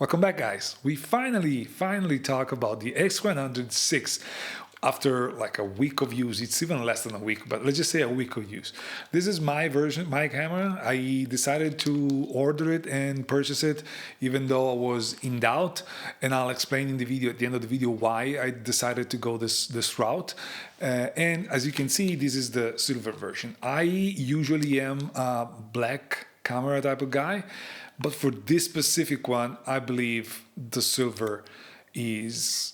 Welcome back, guys. We finally talk about the X100VI after like a week of use. It's even less than a week, but let's just say a week of use. This is my version, my camera. I decided to order it and purchase it even though I was in doubt, and I'll explain in the video, at the end of the video, why I decided to go this route. And as you can see, this is the silver version. I usually am a black camera type of guy, but for this specific one, I believe the silver is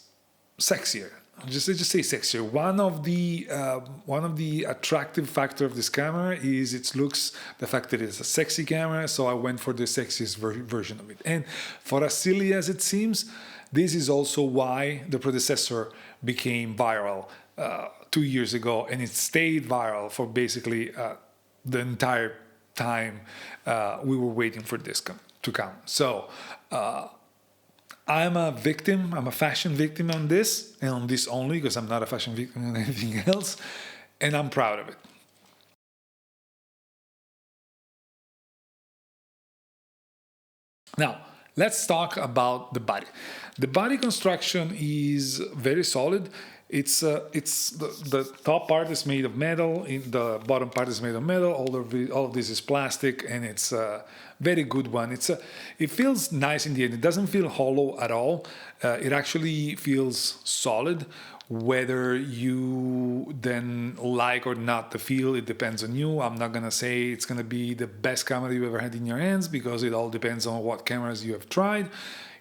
sexier. Just say sexier. One of the attractive factor of this camera is its looks, the fact that it's a sexy camera. So I went for the sexiest version of it. And for as silly as it seems, this is also why the predecessor became viral 2 years ago, and it stayed viral for basically the entire time we were waiting for this to come. So I'm a victim, I'm a fashion victim on this, and on this only, because I'm not a fashion victim on anything else, and I'm proud of it. Now, let's talk about the body. The body construction is very solid. It's the top part is made of metal, the bottom part is made of metal. All of this is plastic, and it's a very good one. It feels nice in the end. It doesn't feel hollow at all. It actually feels solid. Whether you then like or not the feel, it depends on you. I'm not gonna say it's gonna be the best camera you've ever had in your hands, because it all depends on what cameras you have tried.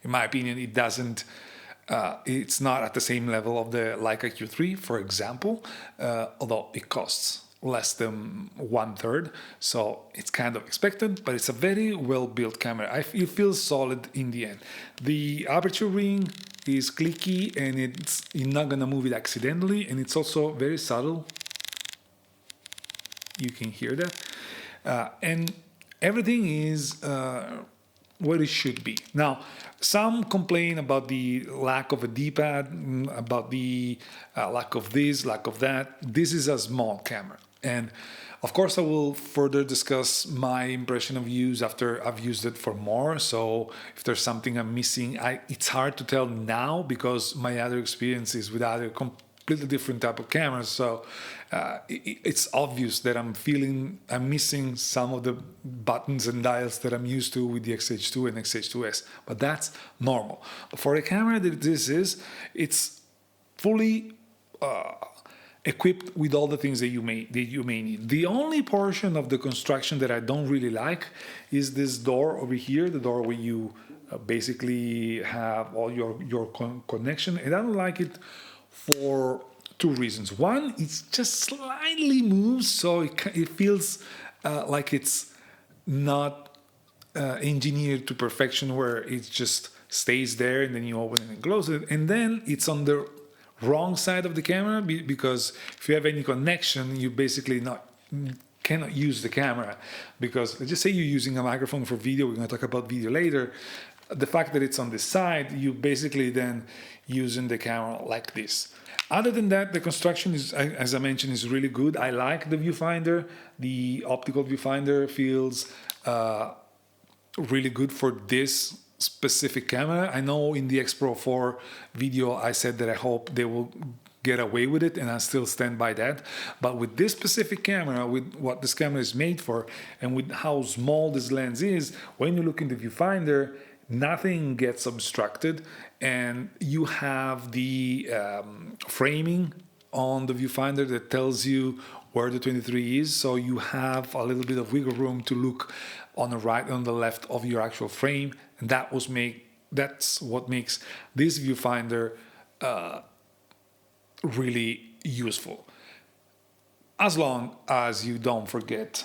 In my opinion, it doesn't. It's not at the same level of the Leica Q3, for example, although it costs less than 1/3, so it's kind of expected, but it's a very well-built camera. It feels solid in the end. The aperture ring is clicky, and you're not gonna move it accidentally, and it's also very subtle. You can hear that, and everything is what it should be. Now, some complain about the lack of a D-pad, about the lack of this, lack of that. This is a small camera. And of course, I will further discuss my impression of use after I've used it for more. So if there's something I'm missing, it's hard to tell now, because my other experiences with other completely different type of cameras. So it's obvious that I'm missing some of the buttons and dials that I'm used to with the X-H2 and X-H2S, but that's normal. But for a camera that this is, it's fully equipped with all the things that you may need. The only portion of the construction that I don't really like is this door over here, the door where you basically have all your connection, and I don't like it for two reasons. One, it just slightly moves, so it feels like it's not engineered to perfection, where it just stays there and then you open it and close it. And then it's on the wrong side of the camera, because if you have any connection, you basically cannot use the camera, because let's just say you're using a microphone for video. We're going to talk about video later. The fact that it's on this side, you basically then using the camera like this. Other than that, the construction is, as I mentioned, is really good. I like the viewfinder. The optical viewfinder feels really good for this specific camera. I know in the X Pro 4 video I said that I hope they will get away with it, and I still stand by that. But with this specific camera, with what this camera is made for, and with how small this lens is, when you look in the viewfinder, nothing gets obstructed, and you have the framing on the viewfinder that tells you where the 23 is, so you have a little bit of wiggle room to look on the right and on the left of your actual frame, and that's what makes this viewfinder really useful. As long as you don't forget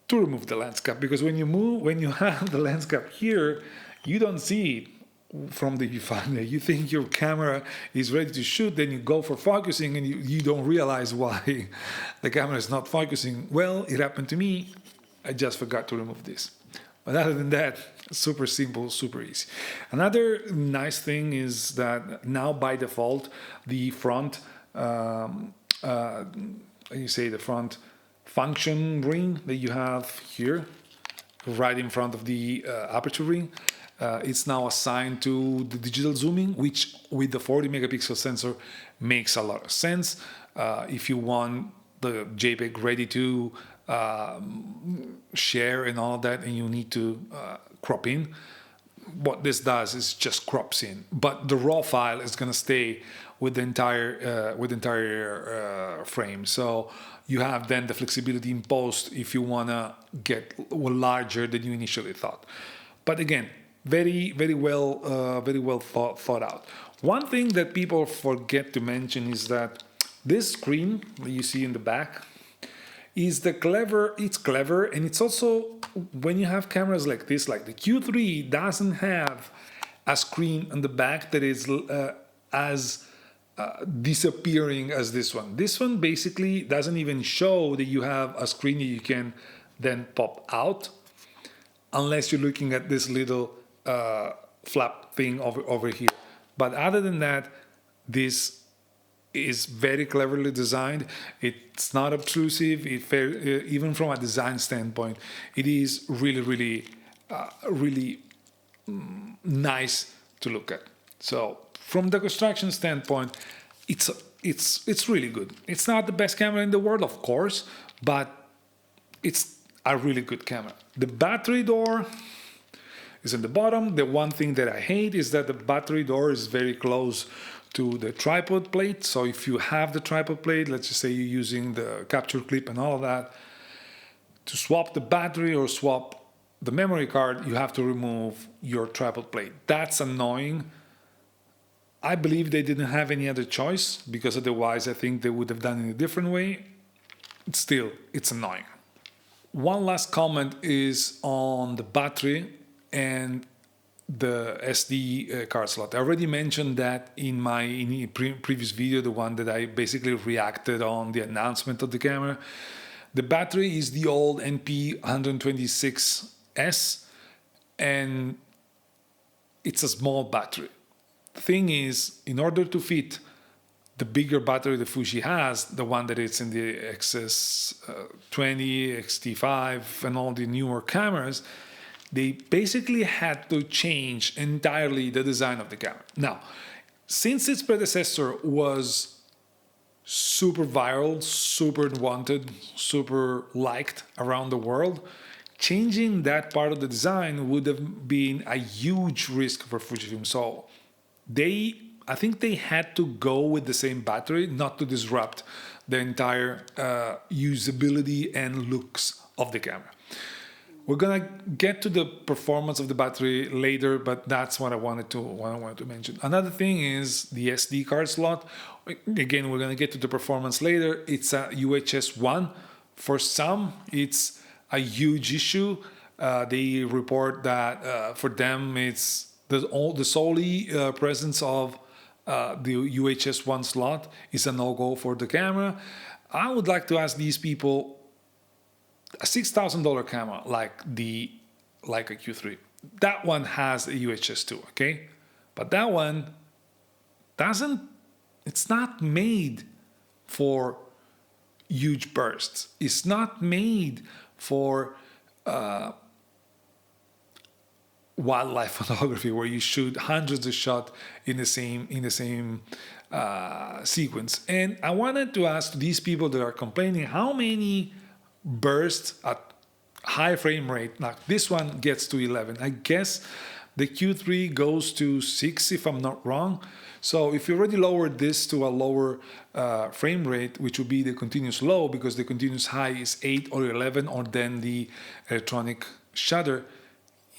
to remove the lens cap, because when you have the lens cap here, you don't see it from the viewfinder. You think your camera is ready to shoot, then you go for focusing and you don't realize why the camera is not focusing. Well, it happened to me. I just forgot to remove this. But other than that, super simple, super easy. Another nice thing is that now by default, the front, the front function ring that you have here, right in front of the aperture ring, it's now assigned to the digital zooming, which with the 40 megapixel sensor makes a lot of sense. If you want the JPEG ready to share and all of that, and you need to crop in, what this does is just crops in, but the raw file is going to stay with the entire frame. So you have then the flexibility in post if you want to get larger than you initially thought. But again, very well thought out. One thing that people forget to mention is that this screen that you see in the back is it's clever, and it's also, when you have cameras like this, like the Q3 doesn't have a screen on the back that is as disappearing as this one. This one basically doesn't even show that you have a screen that you can then pop out, unless you're looking at this little flap thing over here. But other than that, this is very cleverly designed. It's not obtrusive. Even from a design standpoint, it is really nice to look at. So from the construction standpoint, it's really good. It's not the best camera in the world, of course, but it's a really good camera. The battery door is at the bottom. The one thing that I hate is that the battery door is very close to the tripod plate. So if you have the tripod plate, let's just say you're using the capture clip and all of that, to swap the battery or swap the memory card, you have to remove your tripod plate. That's annoying. I believe they didn't have any other choice, because otherwise I think they would have done it in a different way. Still, it's annoying. One last comment is on the battery and the SD card slot. I already mentioned that in my previous video, the one that I basically reacted on the announcement of the camera. The battery is the old NP126S, and it's a small battery. The thing is, in order to fit the bigger battery that Fuji has, the one that is in the XS20, XT5, and all the newer cameras, they basically had to change entirely the design of the camera. Now, since its predecessor was super viral, super wanted, super liked around the world, changing that part of the design would have been a huge risk for Fujifilm. So I think they had to go with the same battery, not to disrupt the entire usability and looks of the camera. We're gonna get to the performance of the battery later, but that's what I wanted to mention. Another thing is the SD card slot. Again, we're gonna get to the performance later. It's a UHS 1. For some, it's a huge issue. They report that for them, it's the solely presence of the UHS 1 slot is a no-go for the camera. I would like to ask these people, a $6,000 camera like a Q3, that one has a UHS 2, okay? But that one it's not made for huge bursts. It's not made for wildlife photography where you shoot hundreds of shots in the same sequence. And I wanted to ask these people that are complaining, how many bursts at high frame rate? Now this one gets to 11. I guess the Q3 goes to 6 if I'm not wrong. So if you already lowered this to a lower frame rate, which would be the continuous low, because the continuous high is 8 or 11, or then the electronic shutter,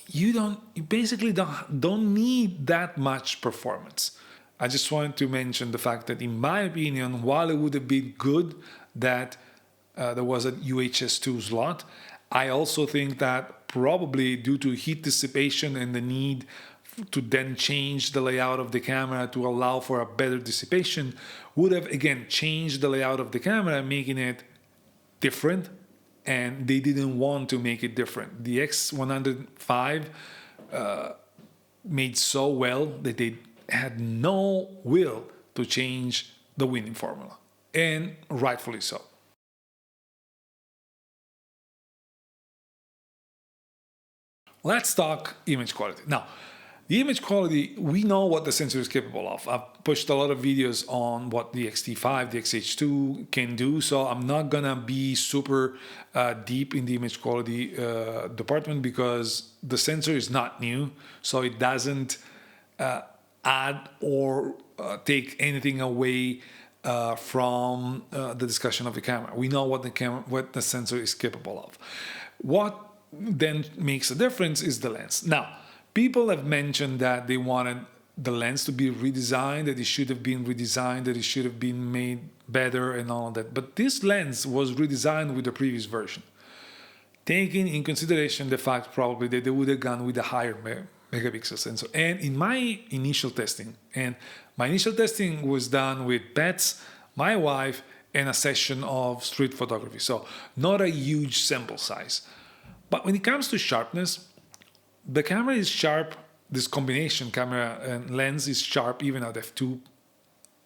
you basically don't need that much performance. I just wanted to mention the fact that, in my opinion, while it would have been good that there was a UHS 2 slot, I also think that probably due to heat dissipation and the need to then change the layout of the camera to allow for a better dissipation would have again changed the layout of the camera, making it different, and they didn't want to make it different. The X100VI made so well that they had no will to change the winning formula, and rightfully so. Let's talk image quality. Now, the image quality, we know what the sensor is capable of. I've pushed a lot of videos on what the X-T5, the X-H2 can do, so I'm not gonna be super deep in the image quality department because the sensor is not new, so it doesn't add or take anything away from the discussion of the camera. We know what the sensor is capable of. What then makes a difference is the lens. Now, people have mentioned that they wanted the lens to be redesigned, that it should have been redesigned, that it should have been made better and all of that. But this lens was redesigned with the previous version, taking in consideration the fact probably that they would have gone with a higher megapixel sensor. And in my initial testing, was done with pets, my wife, and a session of street photography. So not a huge sample size. But when it comes to sharpness, the camera is sharp. This combination camera and lens is sharp even at f2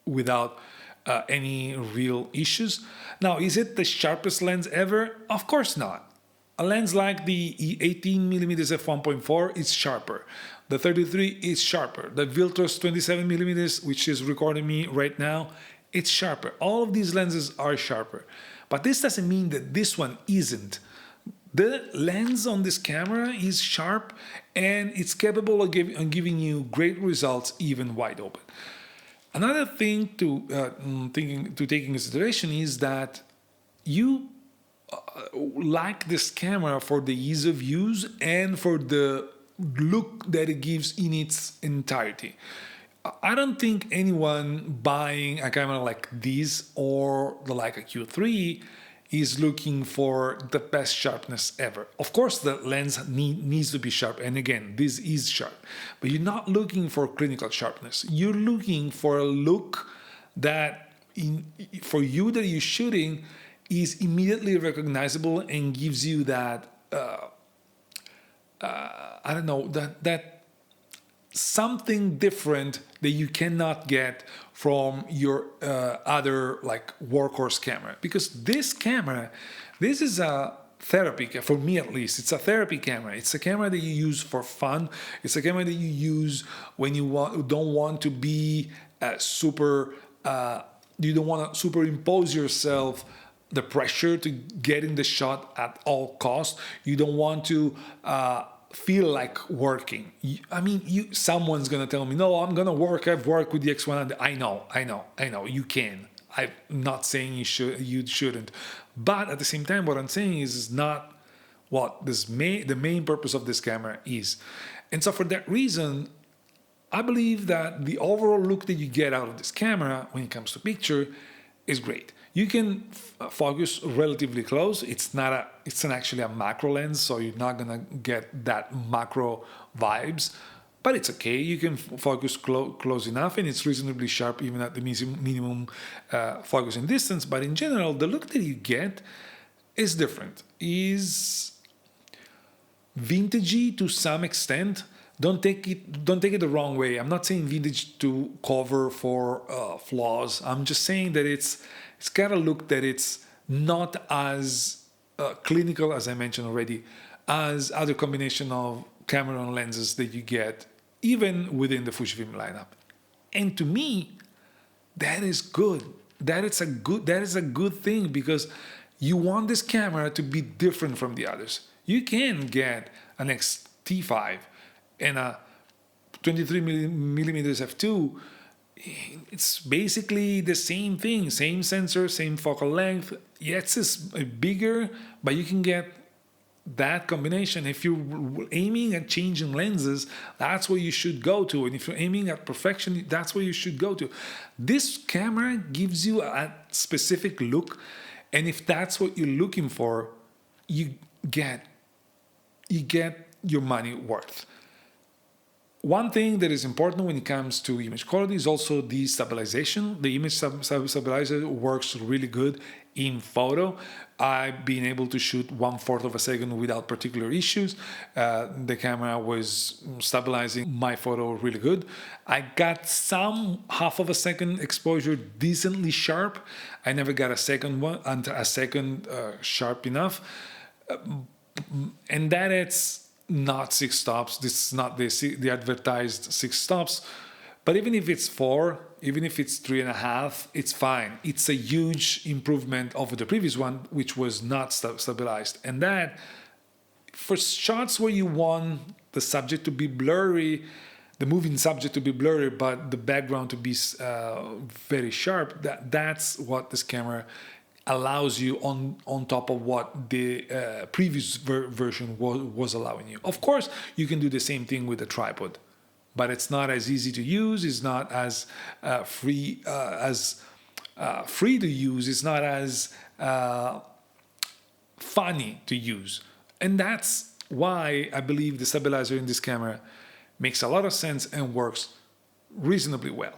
without any real issues. Now, is it the sharpest lens ever? Of course not. A lens like the 18mm f1.4 is sharper. The 33 is sharper. The Viltrox 27mm, which is recording me right now, it's sharper. All of these lenses are sharper. But this doesn't mean that this one isn't. The lens on this camera is sharp and it's capable of giving you great results even wide open. Another thing to take in consideration is that you like this camera for the ease of use and for the look that it gives in its entirety. I don't think anyone buying a camera like this or the Leica Q3 is looking for the best sharpness ever. Of course, the lens needs to be sharp, and again, this is sharp, but you're not looking for clinical sharpness. You're looking for a look that, for you that you're shooting, is immediately recognizable and gives you that, I don't know, that something different that you cannot get from your other like workhorse camera. Because this camera, this is a therapy, for me at least, it's a therapy camera. It's a camera that you use for fun. It's a camera that you use when you don't want to be you don't want to superimpose yourself the pressure to get in the shot at all costs. You don't want to feel like working. I mean, someone's gonna tell me, no, I'm gonna work. I've worked with the X100. I know. You can. I'm not saying you shouldn't. But at the same time, what I'm saying is not what the main purpose of this camera is. And so for that reason, I believe that the overall look that you get out of this camera when it comes to picture is great. You can focus relatively close. It's actually a macro lens, so you're not gonna get that macro vibes, but it's okay. You can focus close enough, and it's reasonably sharp even at the minimum focusing distance. But in general, the look that you get is different, is vintagey to some extent. Don't take it the wrong way. I'm not saying vintage to cover for flaws. I'm just saying that it's got a look that it's not as clinical, as I mentioned already, as other combination of camera and lenses that you get even within the Fujifilm lineup. And to me, that is good. That is a good thing, because you want this camera to be different from the others. You can get an X-T5 and a 23mm f2. It's basically the same thing, same sensor, same focal length. Yes, it's bigger, but you can get that combination. If you're aiming at changing lenses, that's where you should go to. And if you're aiming at perfection, that's where you should go to. This camera gives you a specific look, and if that's what you're looking for, you get your money worth. One thing that is important when it comes to image quality is also the stabilization. The image stabilizer works really good in photo. I've been able to shoot 1/4 of a second without particular issues. The camera was stabilizing my photo really good. I got some 1/2 of a second exposure decently sharp. I never got a second one, sharp enough. And that it's not 6 stops. This is not the advertised 6 stops. But even if it's 4, even if it's 3.5, it's fine. It's a huge improvement over the previous one, which was not stabilized. And that, for shots where you want the subject to be blurry, the moving subject to be blurry, but the background to be very sharp, that's what this camera allows you on top of what the previous version was allowing you. Of course, you can do the same thing with the tripod, but it's not as easy to use. It's not as free to use. It's not as funny to use. And that's why I believe the stabilizer in this camera makes a lot of sense and works reasonably well.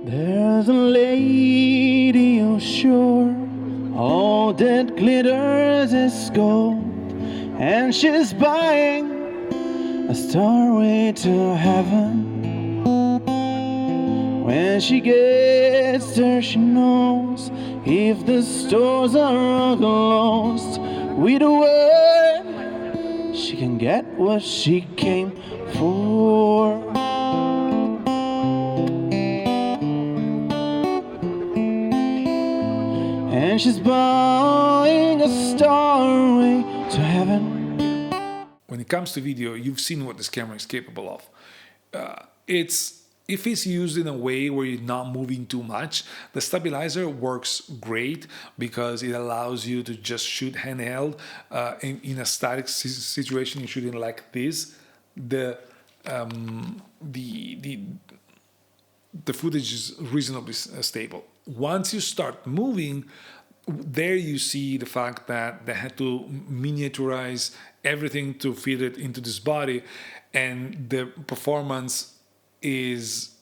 There's a lady ashore, all that glitters is gold, and she's buying a starway to heaven. When she gets there, she knows if the stores are closed, with a word she can get what she came for. And she's buying a starway to heaven. When it comes to video, you've seen what this camera is capable of. If it's used in a way where you're not moving too much, the stabilizer works great because it allows you to just shoot handheld. In a static situation, you're shooting like this. The footage is reasonably stable. Once you start moving, there you see the fact that they had to miniaturize everything to fit it into this body, and the performance is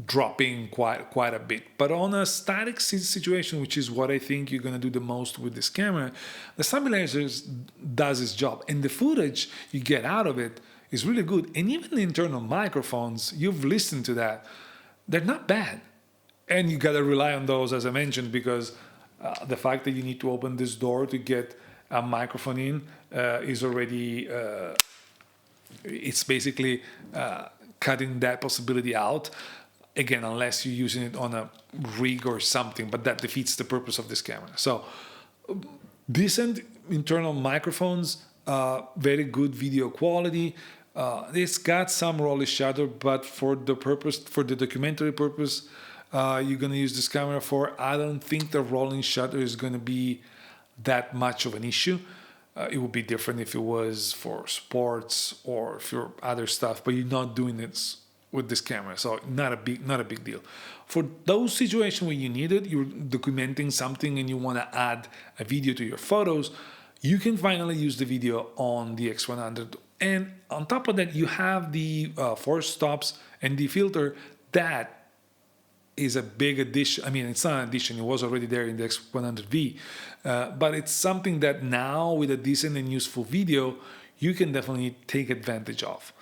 dropping quite a bit. But on a static situation, which is what I think you're going to do the most with this camera, the stabilizer does its job, and the footage you get out of it is really good. And even the internal microphones, you've listened to that, they're not bad. And you got to rely on those, as I mentioned, because the fact that you need to open this door to get a microphone in is already, it's basically cutting that possibility out. Again, unless you're using it on a rig or something, but that defeats the purpose of this camera. So decent internal microphones, very good video quality. It's got some rolling shutter, but for the documentary purpose, you're going to use this camera for, I don't think the rolling shutter is going to be that much of an issue. It would be different if it was for sports or for other stuff, but you're not doing it with this camera, so not a big deal. For those situations where you need it, you're documenting something and you want to add a video to your photos, you can finally use the video on the X100. And on top of that, you have the force stops and the filter. That is a big addition. I mean, it's not an addition, it was already there in the X100V, but it's something that now with a decent and useful video, you can definitely take advantage of.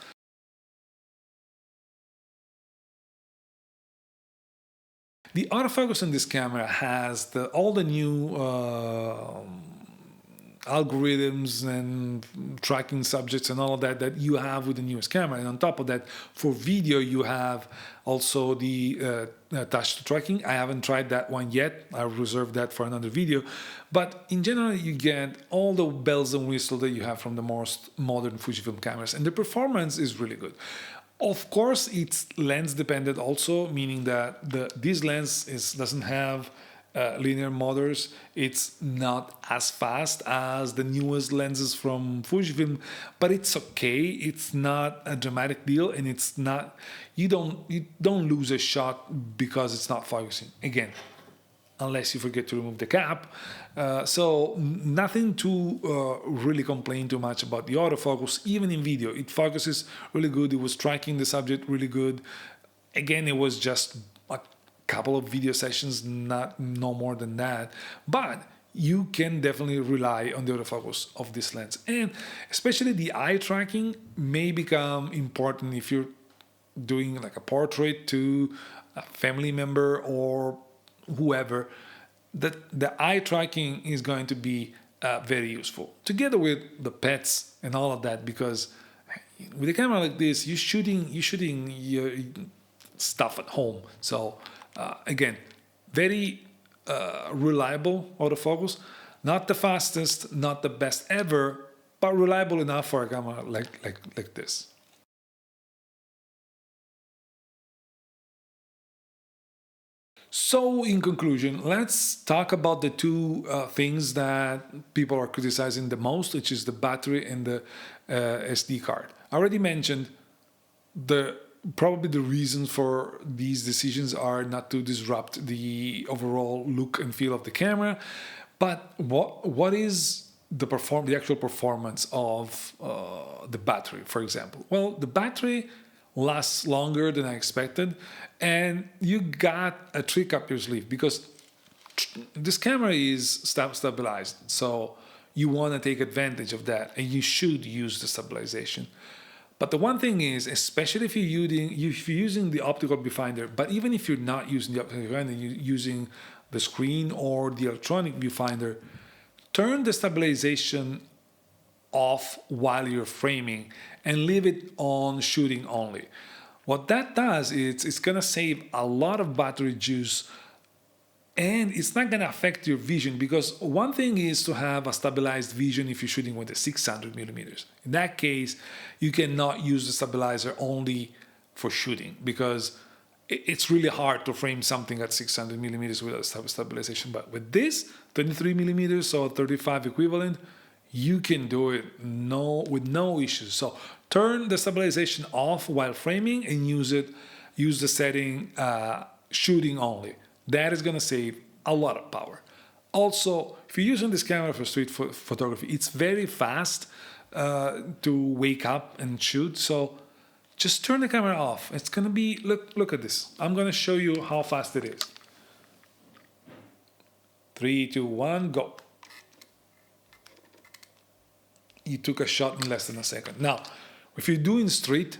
The autofocus on this camera has all the new algorithms and tracking subjects and all of that that you have with the newest camera. And on top of that, for video, you have also the touch tracking. I haven't tried that one yet. I'll reserve that for another video. But in general, you get all the bells and whistles that you have from the most modern Fujifilm cameras. And the performance is really good. Of course, it's lens dependent also, meaning that this lens doesn't have linear motors. It's not as fast as the newest lenses from Fujifilm, but it's okay. It's not a dramatic deal, and it's not, you don't lose a shot because it's not focusing. Again, unless you forget to remove the cap. So nothing to really complain too much about the autofocus. Even in video, it focuses really good. It was tracking the subject really good. Again, it was just a couple of video sessions, no more than that. But you can definitely rely on the autofocus of this lens. And especially the eye tracking may become important if you're doing like a portrait to a family member or whoever. That the eye tracking is going to be very useful, together with the pets and all of that, because with a camera like this, you're shooting your stuff at home. So again, very reliable autofocus, not the fastest, not the best ever, but reliable enough for a camera like this. So in conclusion, let's talk about the two things that people are criticizing the most, which is the battery and the SD card. I already mentioned probably the reasons for these decisions are not to disrupt the overall look and feel of the camera, but what is the actual performance of the battery, for example? Well, the battery lasts longer than I expected, and you got a trick up your sleeve because this camera is stabilized, so you want to take advantage of that, and you should use the stabilization. But the one thing is, especially if you're using the optical viewfinder, but even if you're not using the optical viewfinder, you're using the screen or the electronic viewfinder, turn the stabilization off while you're framing and leave it on shooting only. What that does is it's gonna save a lot of battery juice, and it's not gonna affect your vision, because one thing is to have a stabilized vision if you're shooting with a 600mm. In that case, you cannot use the stabilizer only for shooting, because it's really hard to frame something at 600mm without stabilization. But with this 23mm, so 35 equivalent, you can do it with no issues. So turn the stabilization off while framing and use the setting shooting only. That is going to save a lot of power. Also, if you're using this camera for street photography, it's very fast to wake up and shoot. So just turn the camera off. It's going to be, look at this. I'm going to show you how fast it is. 3, 2, 1, go. You took a shot in less than a second. Now, if you're doing street,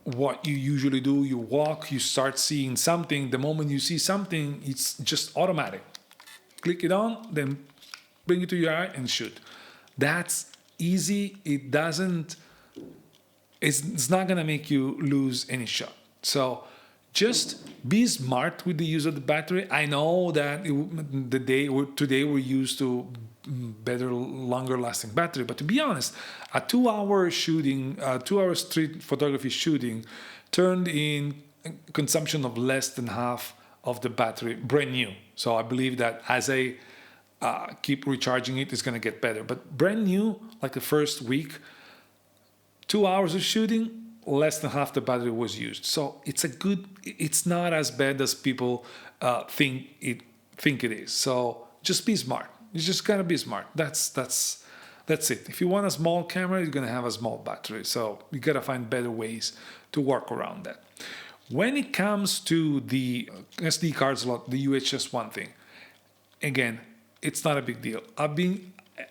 what you usually do, you walk, you start seeing something. The moment you see something, it's just automatic. Click it on, then bring it to your eye and shoot. That's easy. It's not gonna make you lose any shot. So just be smart with the use of the battery. I know that today we're used to better, longer lasting battery, but to be honest, a 2-hour shooting, 2-hour street photography shooting turned in consumption of less than half of the battery, brand new. So I believe that as I keep recharging it, it's going to get better. But brand new, like the first week, 2 hours of shooting, less than half the battery was used. So it's not as bad as people think it is. So just be smart. You just gotta be smart. That's it. If you want a small camera, you're gonna have a small battery. So you gotta find better ways to work around that. When it comes to the SD card slot, the UHS one thing, again, it's not a big deal.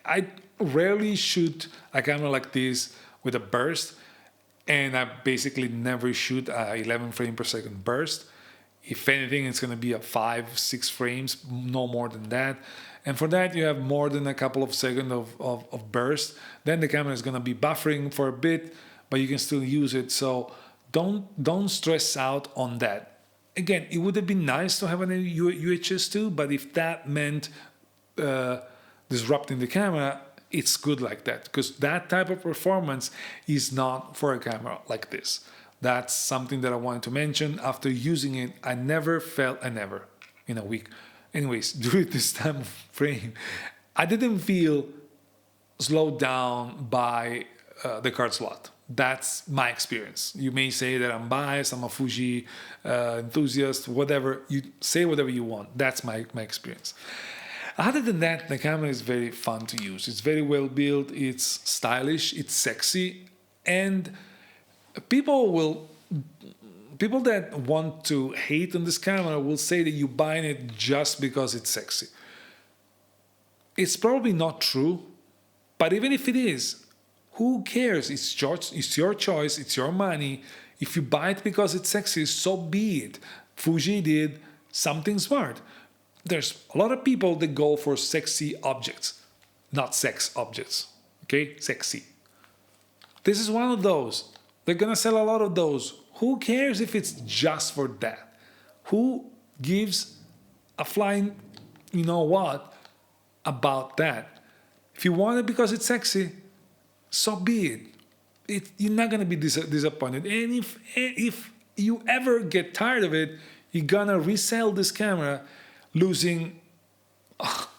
I rarely shoot a camera like this with a burst, and I basically never shoot a 11 frame per second burst. If anything, it's going to be a 5-6 frames, no more than that. And for that, you have more than a couple of seconds of burst. Then the camera is going to be buffering for a bit, but you can still use it. So don't stress out on that. Again, it would have been nice to have an UHS too, but if that meant disrupting the camera, it's good like that, because that type of performance is not for a camera like this. That's something that I wanted to mention. After using it, I never in a week. Anyways, during this time frame, I didn't feel slowed down by the card slot. That's my experience. You may say that I'm biased, I'm a Fuji enthusiast, whatever. You say whatever you want. That's my experience. Other than that, the camera is very fun to use. It's very well built, it's stylish, it's sexy, and people that want to hate on this camera will say that you're buying it just because it's sexy. It's probably not true, but even if it is, who cares? It's your choice, it's your money. If you buy it because it's sexy, so be it. Fuji did something smart. There's a lot of people that go for sexy objects, not sex objects, okay? Sexy. This is one of those. They're gonna sell a lot of those. Who cares if it's just for that? Who gives a flying, you know what, about that? If you want it because it's sexy, so be it. You're not gonna be disappointed. And if you ever get tired of it, you're gonna resell this camera, losing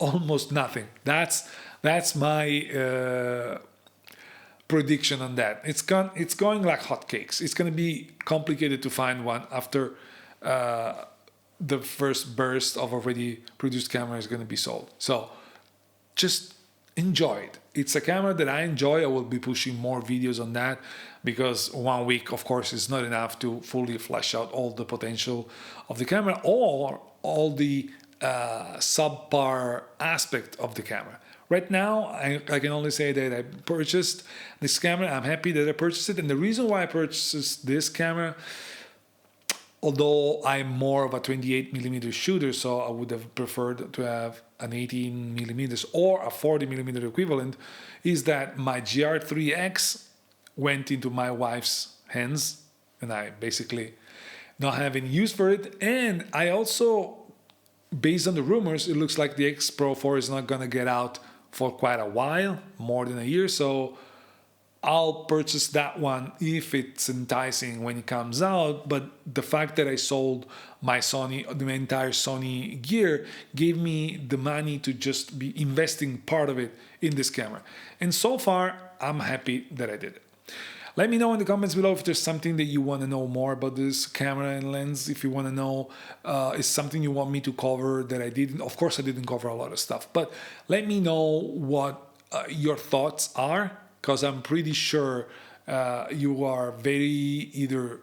almost nothing. That's my prediction on that. It's going like hotcakes. It's going to be complicated to find one after the first burst of already produced camera is going to be sold. So just enjoy it. It's a camera that I enjoy. I will be pushing more videos on that, because 1 week, of course, is not enough to fully flesh out all the potential of the camera or all the subpar aspect of the camera. Right now, I can only say that I purchased this camera. I'm happy that I purchased it. And the reason why I purchased this camera, although I'm more of a 28mm shooter, so I would have preferred to have an 18mm or a 40mm equivalent, is that my GR3X went into my wife's hands, and I basically not have any use for it. And I also, based on the rumors, it looks like the X Pro 4 is not going to get out for quite a while, more than a year. So I'll purchase that one if it's enticing when it comes out. But the fact that I sold my entire Sony gear gave me the money to just be investing part of it in this camera. And so far, I'm happy that I did it. Let me know in the comments below if there's something that you want to know more about this camera and lens. If you want to know, is something you want me to cover that I didn't. Of course, I didn't cover a lot of stuff, but let me know what your thoughts are, because I'm pretty sure you are very either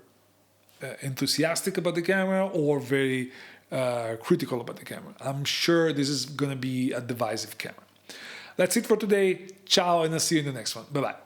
enthusiastic about the camera or very critical about the camera. I'm sure this is going to be a divisive camera. That's it for today. Ciao, and I'll see you in the next one. Bye-bye.